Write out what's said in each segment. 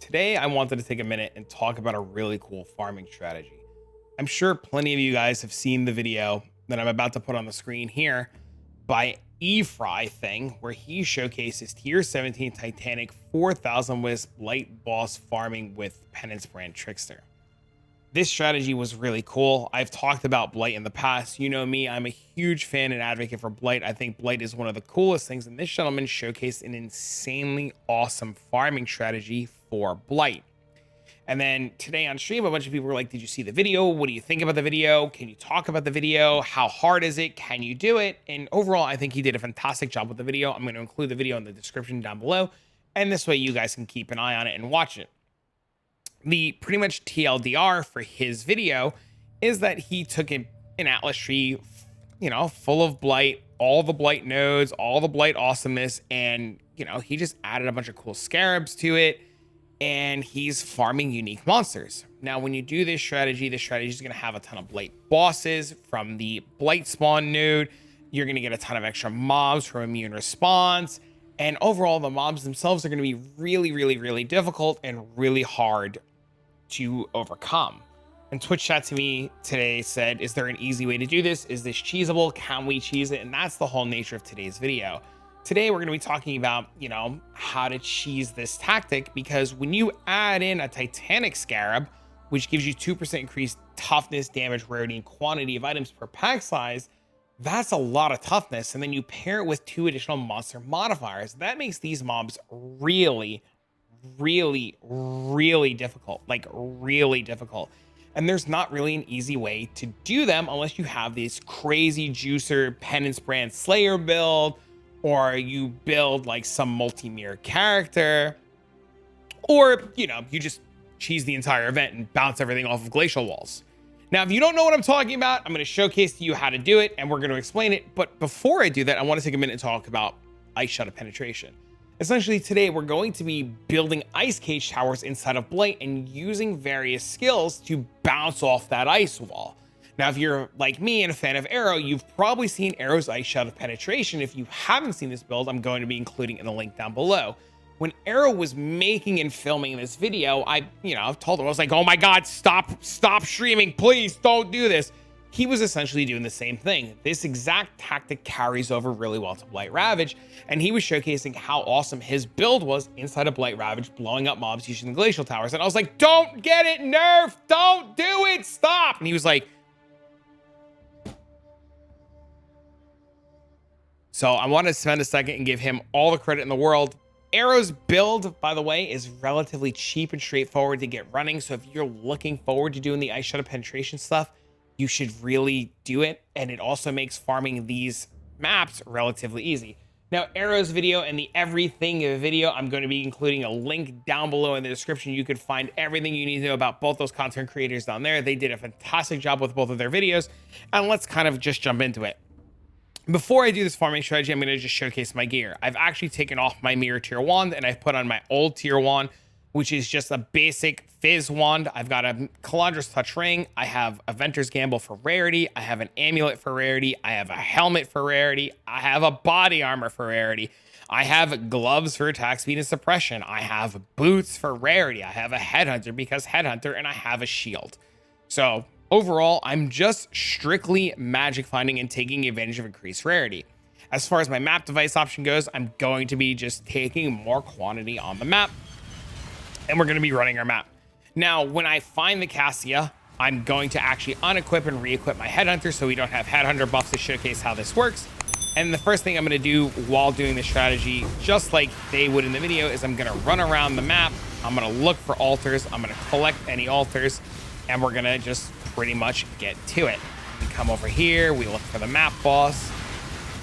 today I wanted to take a minute and talk about a really cool farming strategy. I'm sure plenty of you guys have seen the video that I'm about to put on the screen here by E-Fry thing, where he showcases tier 17 Titanic 4000 Wisped Blight Boss farming with Penance Brand Trickster. This strategy was really cool. I've talked about Blight in the past. You know me, I'm a huge fan and advocate for Blight. I think Blight is one of the coolest things, and this gentleman showcased an insanely awesome farming strategy for Blight. And then today on stream, a bunch of people were like, did you see the video? What do you think about the video? Can you talk about the video? How hard is it? Can you do it? And overall, I think he did a fantastic job with the video. I'm going to include the video in the description down below. And this way you guys can keep an eye on it and watch it. The pretty much TLDR for his video is that he took an Atlas tree, you know, full of Blight, all the Blight nodes, all the Blight awesomeness. And, you know, he just added a bunch of cool scarabs to it. And he's farming unique monsters. Now, when you do this strategy is going to have a ton of Blight bosses from the Blight spawn node. You're going to get a ton of extra mobs from immune response. And overall, the mobs themselves are going to be really, really, really difficult and really hard to overcome. And Twitch chat to me today said, is there an easy way to do this? Is this cheesable? Can we cheese it? And that's the whole nature of today's video. Today, we're going to be talking about, you know, how to cheese this tactic, because when you add in a Titanic Scarab, which gives you 2% increased toughness, damage, rarity, and quantity of items per pack size, that's a lot of toughness. And then you pair it with 2 additional monster modifiers. That makes these mobs really, really, really difficult, like really difficult. And there's not really an easy way to do them unless you have this crazy juicer Penance Brand Slayer build, or you build like some multi-mirror character, or, you know, you just cheese the entire event and bounce everything off of glacial walls. Now, if you don't know what I'm talking about, I'm going to showcase to you how to do it, and we're going to explain it. But before I do that, I want to take a minute and talk about Ice Shot of Penetration. Essentially, today we're going to be building ice cage towers inside of Blight and using various skills to bounce off that ice wall. Now, if you're like me and a fan of Arrow, you've probably seen Arrow's Ice Shot of Penetration. If you haven't seen this build, I'm going to be including in the link down below. When Arrow was making and filming this video, I've told him, I was like, oh my God, stop streaming, please don't do this. He was essentially doing the same thing. This exact tactic carries over really well to Blight Ravage, and he was showcasing how awesome his build was inside of Blight Ravage, blowing up mobs using the glacial towers. And I was like, don't get it nerfed, don't do it, stop. And he was like, so I want to spend a second and give him all the credit in the world. Arrow's build, by the way, is relatively cheap and straightforward to get running. So if you're looking forward to doing the Ice Shot of Penetration stuff, you should really do it. And it also makes farming these maps relatively easy. Now, Arrow's video and the everything video, I'm going to be including a link down below in the description. You could find everything you need to know about both those content creators down there. They did a fantastic job with both of their videos. And let's kind of just jump into it. Before I do this farming strategy, I'm going to just showcase my gear. I've actually taken off my mirror tier wand and I've put on my old tier wand, which is just a basic fizz wand. I've got a Calandra's Touch ring. I have a Venter's Gamble for rarity. I have an amulet for rarity. I have a helmet for rarity. I have a body armor for rarity. I have gloves for attack speed and suppression. I have boots for rarity. I have a headhunter because headhunter, and I have a shield. So overall, I'm just strictly magic finding and taking advantage of increased rarity. As far as my map device option goes, I'm going to be just taking more quantity on the map, and we're going to be running our map. Now, when I find the Cassia, I'm going to actually unequip and re-equip my headhunter so we don't have headhunter buffs to showcase how this works. And the first thing I'm going to do while doing this strategy, just like they would in the video, is I'm going to run around the map. I'm going to look for altars. I'm going to collect any altars, and we're going to just pretty much get to it. We come over here, we look for the map boss.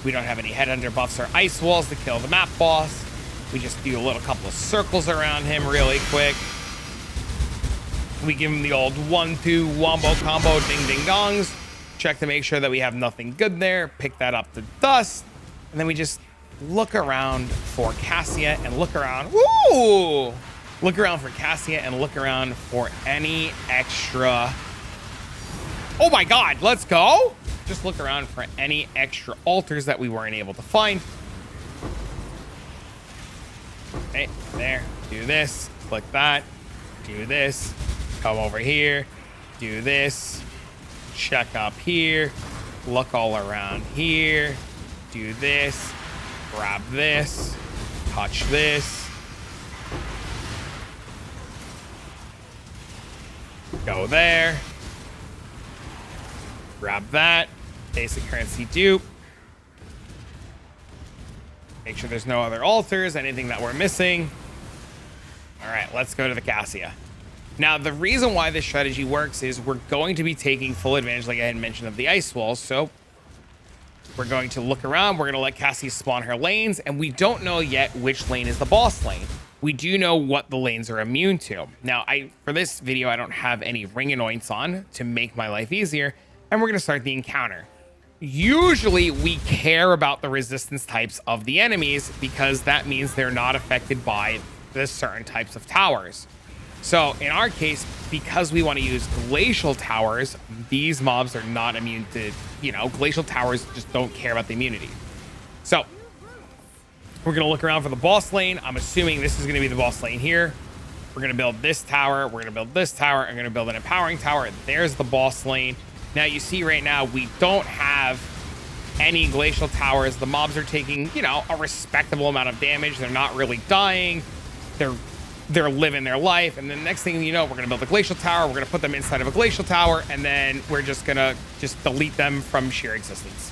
We don't have any headhunter buffs or ice walls to kill the map boss. We just do a couple of circles around him really quick. We give him the old 1-2 wombo combo ding ding dongs. Check to make sure that we have nothing good there. Pick that up to dust. And then we just look around for Cassia and look around. Woo! Look around for Cassia and look around for any extra. Oh my God, let's go. Just look around for any extra altars that we weren't able to find. Okay, there, do this, click that. do this, come over here, do this, check up here, look all around here, do this, grab this, touch this, go there, grab that, basic currency dupe, make sure there's no other altars, anything that we're missing. All right, let's go to the Cassia. Now, the reason why this strategy works is we're going to be taking full advantage, like I had mentioned, of the ice walls. So we're going to look around. We're going to let Cassie spawn her lanes, and we don't know yet which lane is the boss lane. We do know what the lanes are immune to. Now, for this video, I don't have any ring anoints on to make my life easier, and we're going to start the encounter. Usually, we care about the resistance types of the enemies because that means they're not affected by the certain types of towers. So in our case, because we want to use glacial towers, these mobs are not immune to, glacial towers just don't care about the immunity. So we're going to look around for the boss lane. I'm assuming this is going to be the boss lane here. We're going to build this tower. We're going to build this tower. I'm going to build an empowering tower. There's the boss lane. Now you see right now, we don't have any glacial towers. The mobs are taking, a respectable amount of damage. They're not really dying. They're living their life, and the next thing you know, we're gonna build a glacial tower. We're gonna put them inside of a glacial tower, and then we're just gonna delete them from sheer existence.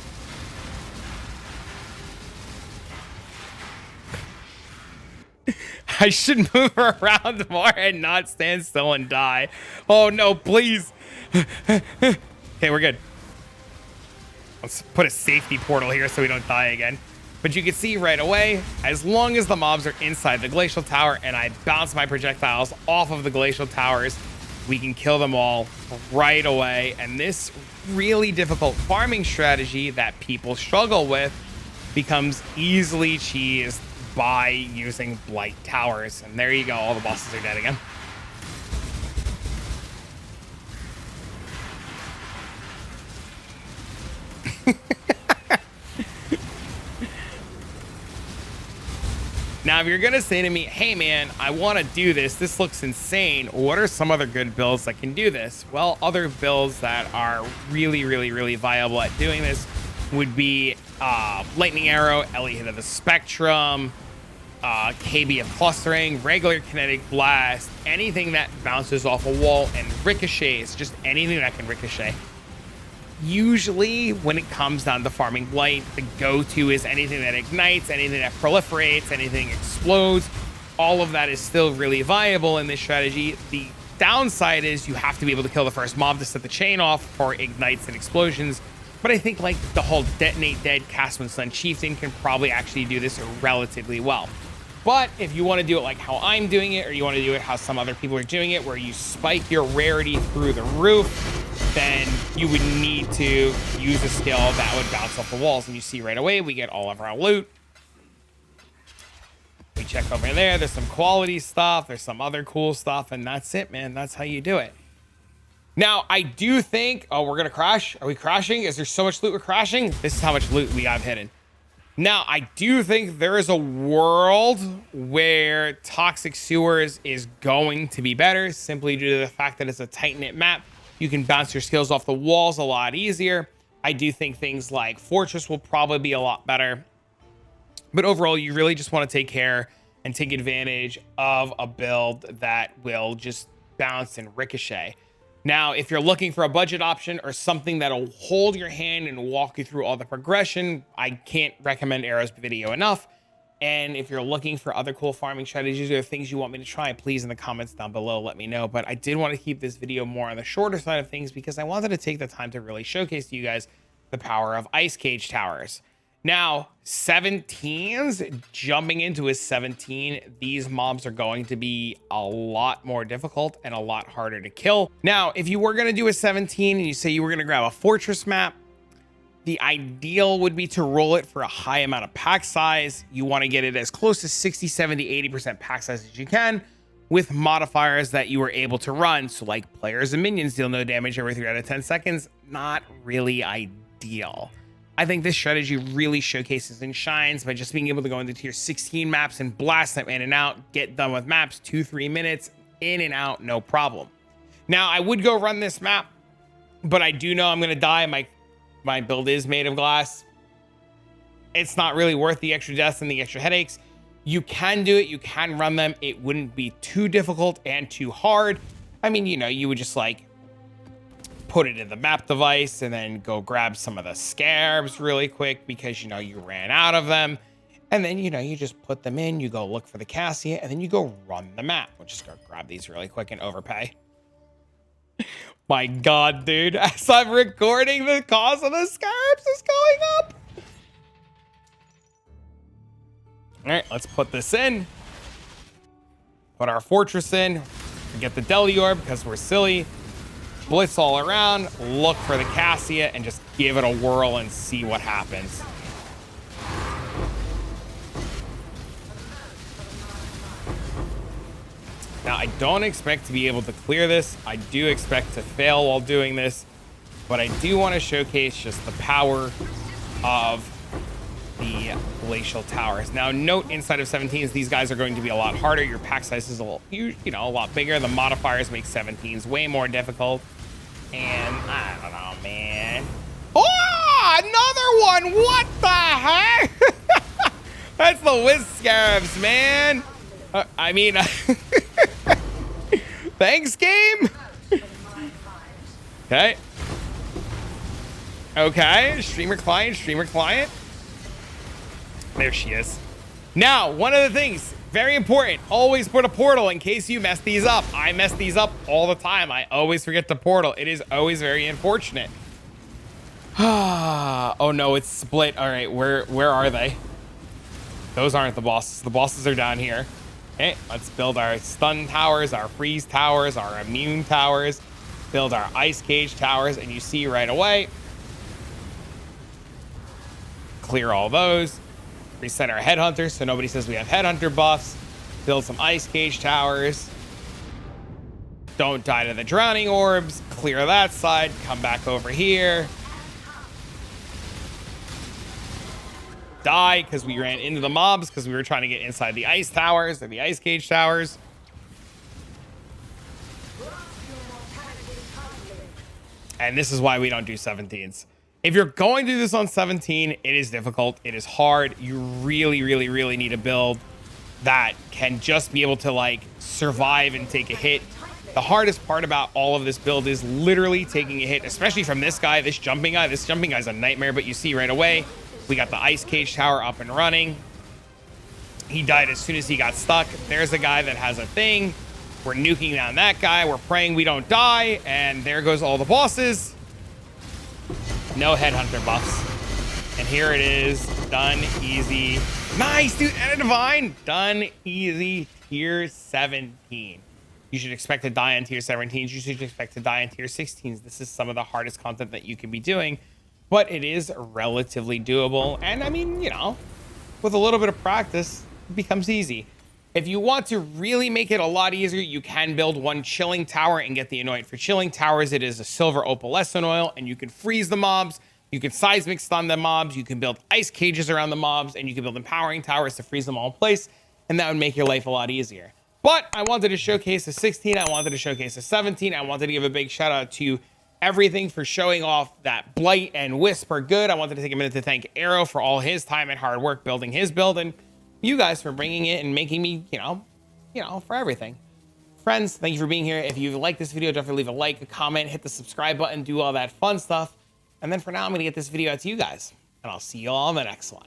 I should move around more and not stand still and die. Oh no, please. Okay, we're good. Let's put a safety portal here so we don't die again. But you can see right away, as long as the mobs are inside the glacial tower and I bounce my projectiles off of the glacial towers, we can kill them all right away. And this really difficult farming strategy that people struggle with becomes easily cheesed by using blight towers. And there you go, all the bosses are dead again. Now, if you're going to say to me, hey, man, I want to do this. This looks insane. What are some other good builds that can do this? Well, other builds that are really, really, really viable at doing this would be Lightning Arrow, Ellie Hit of the Spectrum, KB of Clustering, regular Kinetic Blast, anything that bounces off a wall and ricochets, just anything that can ricochet. Usually when it comes down to farming blight, the go-to is anything that ignites, anything that proliferates, anything explodes. All of that is still really viable in this strategy. The downside is you have to be able to kill the first mob to set the chain off for ignites and explosions. But I think like the whole detonate dead cast when Sun Chieftain can probably actually do this relatively well. But if you want to do it like how I'm doing it, or you want to do it how some other people are doing it, where you spike your rarity through the roof, then you would need to use a skill that would bounce off the walls. And you see right away, we get all of our loot. We check over there. There's some quality stuff. There's some other cool stuff. And that's it, man. That's how you do it. Now, I do think... Oh, we're going to crash? Are we crashing? Is there so much loot we're crashing? This is how much loot we have hidden. Now, I do think there is a world where Toxic Sewers is going to be better, simply due to the fact that it's a tight-knit map. You can bounce your skills off the walls a lot easier. I do think things like Fortress will probably be a lot better. But overall, you really just want to take care and take advantage of a build that will just bounce and ricochet. Now, if you're looking for a budget option or something that'll hold your hand and walk you through all the progression, I can't recommend Arrow's video enough. And if you're looking for other cool farming strategies or things you want me to try, please in the comments down below, let me know. But I did want to keep this video more on the shorter side of things because I wanted to take the time to really showcase to you guys the power of Ice Cage Towers. Now, 17s, jumping into a 17, these mobs are going to be a lot more difficult and a lot harder to kill. Now, if you were going to do a 17 and you say you were going to grab a fortress map, the ideal would be to roll it for a high amount of pack size. You want to get it as close to 60, 70, 80% pack size as you can with modifiers that you are able to run. So like players and minions deal no damage every 3 out of 10 seconds. Not really ideal. I think this strategy really showcases and shines by just being able to go into tier 16 maps and blast them in and out, get done with maps, 2-3 minutes, in and out, no problem. Now, I would go run this map, but I do know I'm going to die. My build is made of glass. It's not really worth the extra deaths and the extra headaches. You can do it. You can run them. It wouldn't be too difficult and too hard. I mean, you know, you would just like put it in the map device and then go grab some of the scarabs really quick because, you know, you ran out of them. And then, you know, you just put them in, you go look for the cassia, and then you go run the map. We'll just go grab these really quick and overpay. My God, dude, as I'm recording, the cost of the scarabs is going up. All right, let's put this in. Put our fortress in. Get the Deli Orb because we're silly. Blitz all around. Look for the cassia and just give it a whirl and see what happens. Now, I don't expect to be able to clear this. I do expect to fail while doing this, but I do want to showcase just the power of the glacial towers. Now, note inside of 17s, these guys are going to be a lot harder. Your pack size is a lot bigger. The modifiers make 17s way more difficult. And I don't know, man. Oh, another one! What the heck? That's the Wisp Scarabs, man. I mean, thanks, game. Okay. Okay, streamer client. There she is. Now, one of the things, very important, always put a portal in case you mess these up. I mess these up all the time. I always forget the portal. It is always very unfortunate. Oh no, it's split. All right, where are they? Those aren't the bosses. The bosses are down here. Okay, let's build our stun towers, our freeze towers, our immune towers, build our ice cage towers, and you see right away, clear all those. Reset our headhunters so nobody says we have headhunter buffs. Build some ice cage towers. Don't die to the drowning orbs. Clear that side. Come back over here. Die because we ran into the mobs because we were trying to get inside the ice towers or the ice cage towers. And this is why we don't do 17s. If you're going to do this on 17, it is difficult. It is hard. You really, really, really need a build that can just be able to like survive and take a hit. The hardest part about all of this build is literally taking a hit, especially from this guy, this jumping guy. This jumping guy's a nightmare, but you see right away, we got the ice cage tower up and running. He died as soon as he got stuck. There's a guy that has a thing. We're nuking down that guy. We're praying we don't die. And there goes all the bosses. No headhunter buffs. And here it is. Done easy. Nice, dude. And a divine. Done easy. Tier 17. You should expect to die on tier 17s. You should expect to die on tier 16s. This is some of the hardest content that you can be doing, but it is relatively doable. And I mean, you know, with a little bit of practice, it becomes easy. If you want to really make it a lot easier, you can build one chilling tower and get the anoint. For chilling towers, it is a silver opalescent oil, and you can freeze the mobs. You can seismic stun the mobs. You can build ice cages around the mobs, and you can build empowering towers to freeze them all in place, and that would make your life a lot easier. But I wanted to showcase a 16. I wanted to showcase a 17. I wanted to give a big shout out to everything for showing off that Blight and Wisp are good. I wanted to take a minute to thank Arrow for all his time and hard work building his build, and you guys for bringing it and making me, you know, for everything. Friends, thank you for being here. If you like this video, definitely leave a like, a comment, hit the subscribe button, do all that fun stuff. And then for now, I'm going to get this video out to you guys, and I'll see you all in the next one.